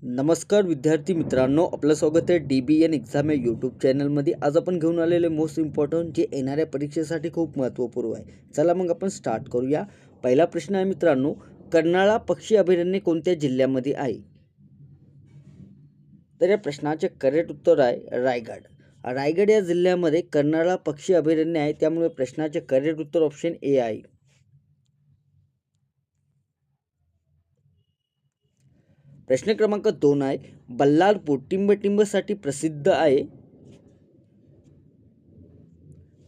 नमस्कार विद्यार्थी मित्रांनो, आपलं स्वागत आहे DBN एक्झाम या यूट्यूब चॅनलमध्ये। आज आपण घेऊन आलेले मोस्ट इम्पॉर्टंट जे येणाऱ्या परीक्षेसाठी खूप महत्त्वपूर्ण आहे। चला मग आपण स्टार्ट करूया। पहिला प्रश्न आहे मित्रांनो, कर्नाळा पक्षी अभयारण्य कोणत्या जिल्ह्यामध्ये आहे? तर या प्रश्नाचे करेक्ट उत्तर आहे रायगड। रायगड या जिल्ह्यामध्ये कर्नाळा पक्षी अभयारण्य आहे, त्यामुळे प्रश्नाचे करेक्ट उत्तर ऑप्शन ए आहे। प्रश्न क्रमांक 2 आहे, बल्लारपूर टिंबटिंबसाठी प्रसिद्ध आहे।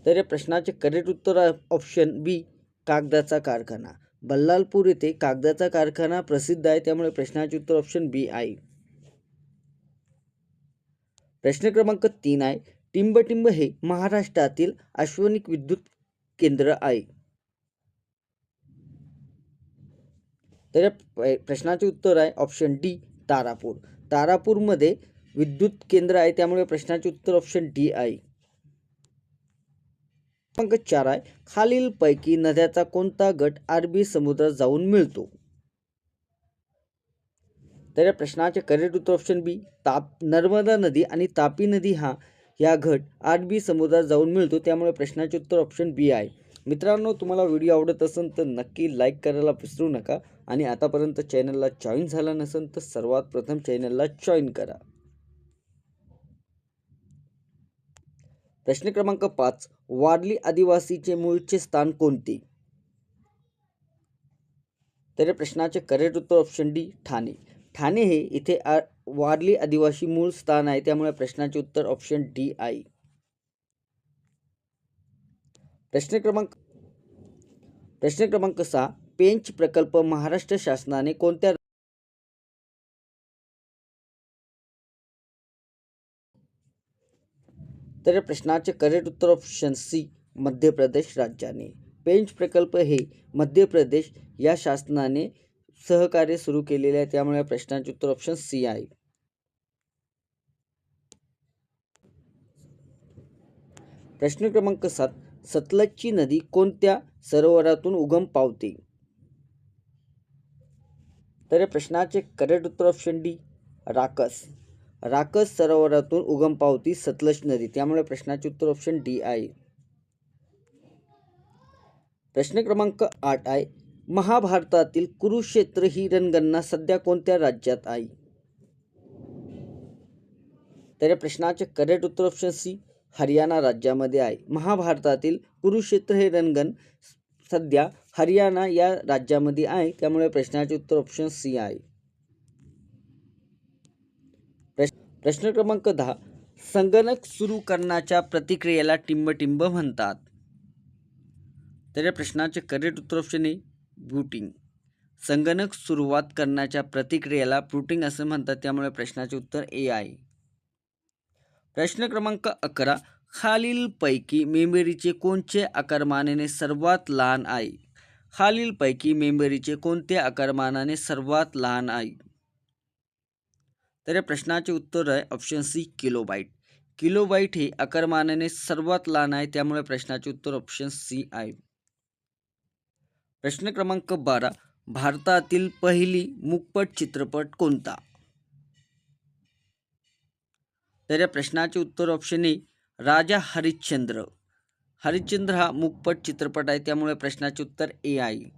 तर या प्रश्नाचे करेक्ट उत्तर आहे ऑप्शन बी, कागदाचा कारखाना। बल्लारपूर येथे कागदाचा कारखाना प्रसिद्ध आहे, त्यामुळे प्रश्नाचे उत्तर ऑप्शन बी आहे। प्रश्न क्रमांक 3 आहे, टिंबटिंब हे महाराष्ट्रातील अश्वनिक विद्युत केंद्र आहे। तर प्रश्नाचे उत्तर आहे ऑप्शन डी, तारापूर। तारापूरमध्ये विद्युत केंद्र आहे, त्यामुळे प्रश्नाचे उत्तर ऑप्शन डी आहे। क्रमांक 4 आहे, खालीलपैकी नद्याचा कोणता गट अरबी समुद्रात जाऊन मिळतो? तर या प्रश्नाचे करेक्ट उत्तर ऑप्शन बी, नर्मदा नदी आणि तापी नदी या गट अरबी समुद्रात जाऊन मिळतो, त्यामुळे प्रश्नाचे उत्तर ऑप्शन बी आहे। मित्रांनो, तुम्हाला व्हिडिओ आवडत असेल तर नक्की लाईक करायला विसरू नका आणि आतापर्यंत चॅनलला जॉईन झाला नसेल तर सर्वात प्रथम चॅनलला जॉईन करा। प्रश्न क्रमांक 5, वारली आदिवासीचे मूळचे स्थान कोणते? तर या प्रश्नाचे करेक्ट उत्तर ऑप्शन डी, ठाणे। ठाणे हे इथे वारली आदिवासी मूळ स्थान आहे, त्यामुळे प्रश्नाचे उत्तर ऑप्शन डी आहे। प्रश्न क्रमांक 6, पेंच प्रकल्प महाराष्ट्र शासनाने कोणत्या? तर या प्रश्नाचे करेक्ट उत्तर ऑप्शन सी, मध्य प्रदेश राज्याने। पेंच प्रकल्प हे मध्य प्रदेश या शासनाने सहकार्य सुरू केलेले आहे, त्यामुळे प्रश्नाचे उत्तर ऑप्शन सी आहे। प्रश्न क्रमांक 7, सतलजची नदी कोणत्या सरोवरातून उगम पावते? तर या प्रश्नाचे करेक्ट उत्तर ऑप्शन डी, राकस। राकस सरोवरातून उगम पावती सतलज नदी, त्यामुळे प्रश्नाचे उत्तर ऑप्शन डी आहे। प्रश्न क्रमांक 8 आहे, महाभारतातील कुरुक्षेत्र ही रणगणना सध्या कोणत्या राज्यात आहे? तर या प्रश्नाचे करेक्ट उत्तर ऑप्शन सी, हरियाणा राज्यामध्ये आहे। महाभारतातील कुरुक्षेत्र हे रणगण सध्या हरियाणा या राज्यामध्ये आहे, त्यामुळे प्रश्नाचे उत्तर ऑप्शन सी आहे। प्रश्न क्रमांक 10, संगणक सुरू करण्याच्या प्रतिक्रियेला टिंबटिंब म्हणतात। तर या प्रश्नाचे करेक्ट उत्तर ऑप्शन ए, बूटिंग। संगणक सुरुवात करण्याच्या प्रतिक्रियेला बूटिंग असे म्हणतात, त्यामुळे प्रश्नाचे उत्तर ए आहे। प्रश्न क्रमांक 11, खालीलपैकी मेमरीचे कोणते आकारमानाने सर्वात लहान आहे? खालीलपैकी मेमरीचे कोणते आकारमानाने सर्वात लहान आहे? तर या प्रश्नाचे उत्तर आहे ऑप्शन सी, किलोबाईट। किलोबाईट हे आकारमानाने सर्वात लहान आहे, त्यामुळे प्रश्नाचे उत्तर ऑप्शन सी आहे। प्रश्न क्रमांक 12, भारतातील पहिली मूकपट चित्रपट कोणता? तर या प्रश्नाचे उत्तर ऑप्शन ए, राजा हरिश्चंद्र। हरिश्चंद्र हा मूकपट चित्रपट आहे, त्यामुळे प्रश्नाचे उत्तर ए आहे।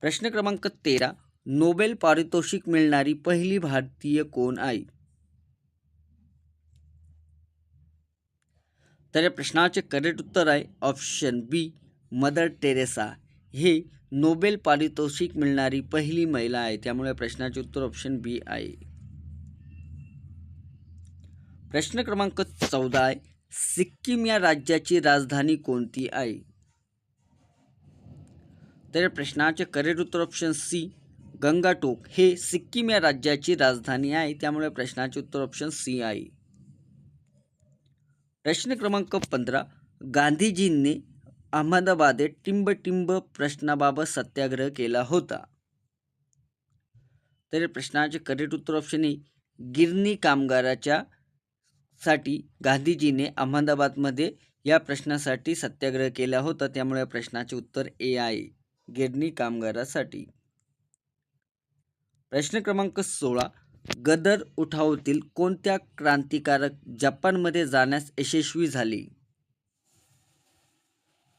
प्रश्न क्रमांक 13, नोबेल पारितोषिक मिळणारी पहिली भारतीय कोण आहे? तर या प्रश्नाचे करेक्ट उत्तर आहे ऑप्शन बी, मदर टेरेसा। हे नोबेल पारितोषिक मिळणारी पहिली महिला आहे, त्यामुळे प्रश्नाचे उत्तर ऑप्शन बी आहे। प्रश्न क्रमांक 14 आहे, सिक्कीम या राज्याची राजधानी कोणती आहे? तर या प्रश्नाचे करेक्ट उत्तर ऑप्शन सी, गंगाटोक हे सिक्कीम या राज्याची राजधानी आहे, त्यामुळे प्रश्नाचे उत्तर ऑप्शन सी आहे। प्रश्न क्रमांक 15, गांधीजींनी अहमदाबाद टिंबटिंब प्रश्नाबाबत सत्याग्रह केला होता। तर या प्रश्नाचे करेक्ट उत्तर ऑप्शन ए, गिरणी कामगाराच्या साठी गांधीजीने अहमदाबादमध्ये या प्रश्नासाठी सत्याग्रह केला होता, त्यामुळे प्रश्नाचे उत्तर ए आहे, गिरणी कामगारासाठी। प्रश्न क्रमांक 16. गदर उठावातील कोणत्या क्रांतिकारक जपानमध्ये जाण्यास यशस्वी झाले?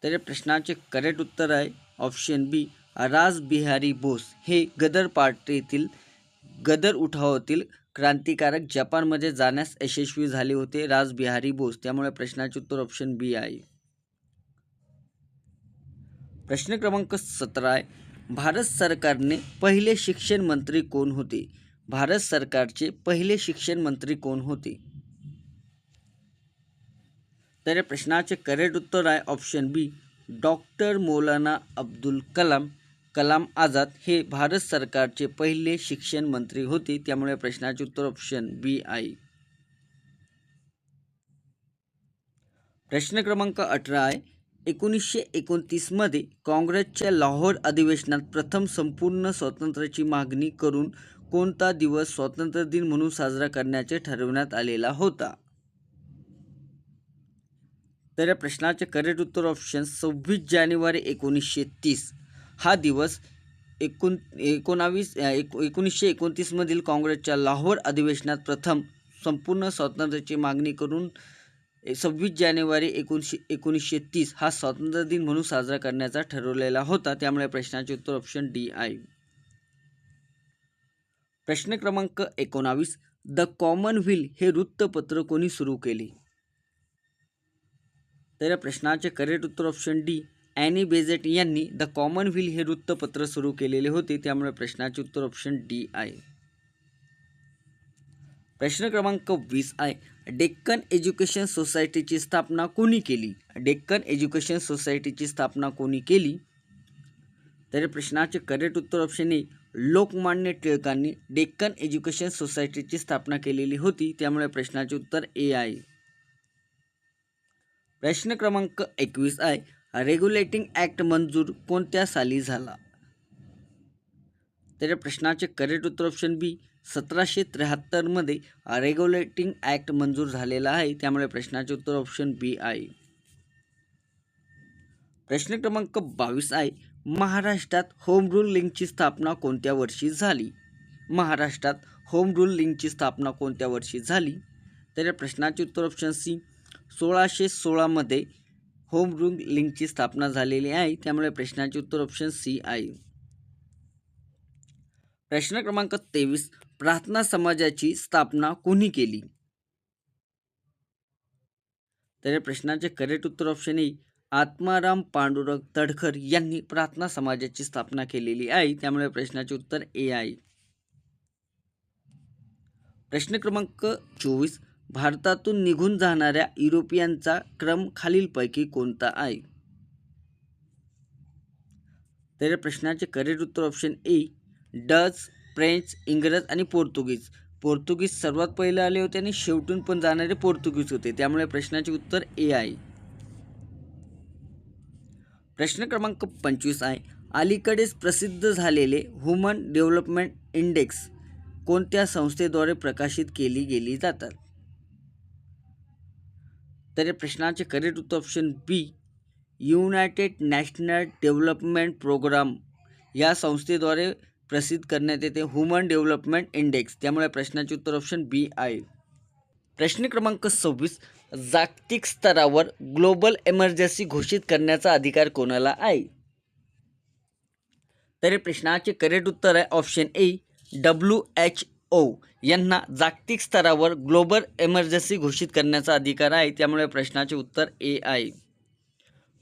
तर या प्रश्नाचे करेक्ट उत्तर आहे ऑप्शन बी, रासबिहारी बोस हे गदर उठावातील क्रांतिकारक जपानमध्ये जाण्यास यशस्वी झाले होते, रासबिहारी बोस. त्यामुळे प्रश्नाचे उत्तर ऑप्शन बी आहे. प्रश्न क्रमांक 17 आहे. भारत सरकारने पहिले शिक्षण मंत्री कोण होते? भारत सरकारचे पहिले शिक्षण मंत्री कोण होते? तर या प्रश्नाचे करेक्ट उत्तर आहे ऑप्शन बी, डॉक्टर मौलाना अब्दुल कलाम आझाद हे भारत सरकारचे पहिले शिक्षण मंत्री होते. त्यामुळे प्रश्नाचे उत्तर ऑप्शन बी आहे. प्रश्न क्रमांक 18 आहे. 1929 मध्ये काँग्रेसच्या लाहोर अधिवेशनात प्रथम संपूर्ण स्वातंत्र्याची मागणी करून कोणता दिवस स्वातंत्र्य दिन म्हणून साजरा करण्याचे ठरवण्यात आलेला होता? तर या प्रश्नाचे करेक्ट उत्तर ऑप्शन 26 जानेवारी 1930. हा दिवस 1929 मधील काँग्रेसच्या लाहोर अधिवेशनात प्रथम संपूर्ण स्वातंत्र्याची मागणी करून 26 जानेवारी 1930 हा स्वातंत्र्य दिन म्हणून साजरा करण्याचा ठरवलेला होता. त्यामुळे प्रश्नाचे उत्तर ऑप्शन डी आहे. प्रश्न क्रमांक 19. द कॉमनवेल्थ हे वृत्तपत्र कोणी सुरू केले? तर या प्रश्नाचे करेक्ट उत्तर ऑप्शन डी, ॲनी बेझंट यांनी द कॉमनवेल्थ हे वृत्तपत्र सुरू केलेले होते. त्यामुळे प्रश्नाचे उत्तर ऑप्शन डी आहे. प्रश्न क्रमांक 20 आहे. डेक्कन एज्युकेशन सोसायटीची स्थापना कोणी केली? डेक्कन एज्युकेशन सोसायटीची स्थापना कोणी केली? तर प्रश्नाचे करेक्ट उत्तर ऑप्शन ए, लोकमान्य टिळकांनी डेक्कन एज्युकेशन सोसायटीची स्थापना केलेली होती. त्यामुळे प्रश्नाचे उत्तर ए आहे. प्रश्न क्रमांक 21 आहे. रेग्युलेटिंग ॲक्ट मंजूर कोणत्या साली झाला? तर प्रश्नाचे करेक्ट उत्तर ऑप्शन बी, 1773 मध्ये रेग्युलेटिंग ॲक्ट मंजूर झालेला आहे. त्यामुळे प्रश्नाचे उत्तर ऑप्शन बी आहे. प्रश्न क्रमांक 22 आहे. महाराष्ट्रात होम रूल लीगची स्थापना कोणत्या वर्षी झाली? महाराष्ट्रात होम रूल लीगची स्थापना कोणत्या वर्षी झाली? तर प्रश्नाचे उत्तर ऑप्शन सी, 1616 मध्ये होम रूल लीगची स्थापना झालेली आहे. त्यामुळे प्रश्नाचे उत्तर ऑप्शन सी आहे. प्रश्न क्रमांक 23. प्रार्थना समाजाची स्थापना कोणी केली? तर या प्रश्नाचे करेक्ट उत्तर ऑप्शन ए, आत्माराम पांडुरंग तडखर यांनी प्रार्थना समाजाची स्थापना केलेली आहे. त्यामुळे प्रश्नाचे उत्तर ए आहे. प्रश्न क्रमांक 24. भारतातून निघून जाणाऱ्या युरोपियनचा क्रम खालीलपैकी कोणता आहे? तर या प्रश्नाचे करेक्ट उत्तर ऑप्शन ए, डच, फ्रेंच, इंग्रज आणि पोर्तुगीज सर्वात पहिले आले होते आणि शेवटून पण जाणारे पोर्तुगीज होते. त्यामुळे प्रश्नाचे उत्तर ए आहे. प्रश्न क्रमांक 25 आहे. अलीकडेच प्रसिद्ध झालेले ह्युमन डेव्हलपमेंट इंडेक्स कोणत्या संस्थेद्वारे प्रकाशित केली गेली जातात? तर या प्रश्नाचे करेक्ट उत्तर ऑप्शन बी, युनायटेड नॅशनल डेव्हलपमेंट प्रोग्राम या संस्थेद्वारे प्रसिद्ध करण्यात येते ह्युमन डेव्हलपमेंट इंडेक्स. त्यामुळे प्रश्नाचे उत्तर ऑप्शन बी आहे. प्रश्न क्रमांक 26. जागतिक स्तरावर ग्लोबल इमर्जन्सी घोषित करण्याचा अधिकार कोणाला आहे? तर या प्रश्नाचे करेक्ट उत्तर आहे ऑप्शन ए, WHO यांना जागतिक स्तरावर ग्लोबल इमर्जन्सी घोषित करण्याचा अधिकार आहे. त्यामुळे प्रश्नाचे उत्तर ए आहे.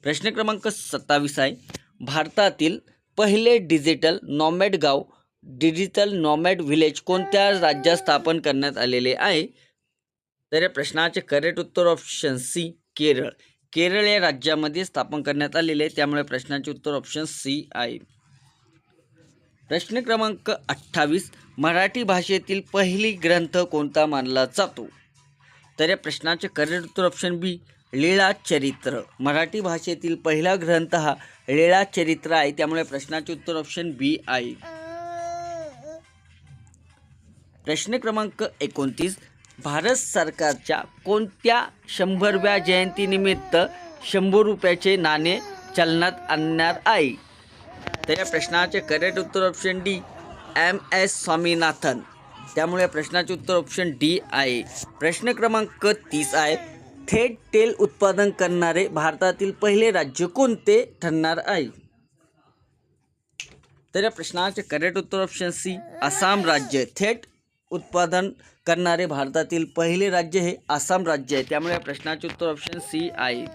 प्रश्न क्रमांक 27 आहे. भारतातील पहिले डिजिटल नॉमॅड गाव, डिजिटल नॉमॅड व्हिलेज कोणत्या राज्यात स्थापन करण्यात आलेले आहे? तर या प्रश्नाचे करेक्ट उत्तर ऑप्शन सी, केरळ या राज्यामध्ये स्थापन करण्यात आलेले आहे. त्यामुळे प्रश्नाचे उत्तर ऑप्शन सी आहे. प्रश्न क्रमांक 28. मराठी भाषेतील पहिली ग्रंथ कोणता मानला जातो? तर या प्रश्नाचे करेक्ट उत्तर ऑप्शन बी, लीळाचरित्र. मराठी भाषेतील पहिला ग्रंथ हा लीळाचरित्र आहे. त्यामुळे प्रश्नाचे उत्तर ऑप्शन बी आहे. प्रश्न क्रमांक 29. भारत सरकारच्या कोणत्या 100व्या जयंतीनिमित्त 100 रुपयाचे नाणे चलनात आणणार आहे? तर या प्रश्नाचे करेक्ट उत्तर ऑप्शन डी, MS स्वामीनाथन. त्यामुळे या प्रश्नाचे उत्तर ऑप्शन डी आहे. प्रश्न क्रमांक 30 आहे. थेट तेल उत्पादन करणारे भारतातील पहिले राज्य कोणते ठरणार आहे? तर या प्रश्नाचे करेक्ट उत्तर ऑप्शन सी आसाम राज्य. थेट उत्पादन करणारे भारतातील पहिले राज्य हे आसाम राज्य आहे. त्यामुळे या प्रश्नाचे उत्तर ऑप्शन सी आहे.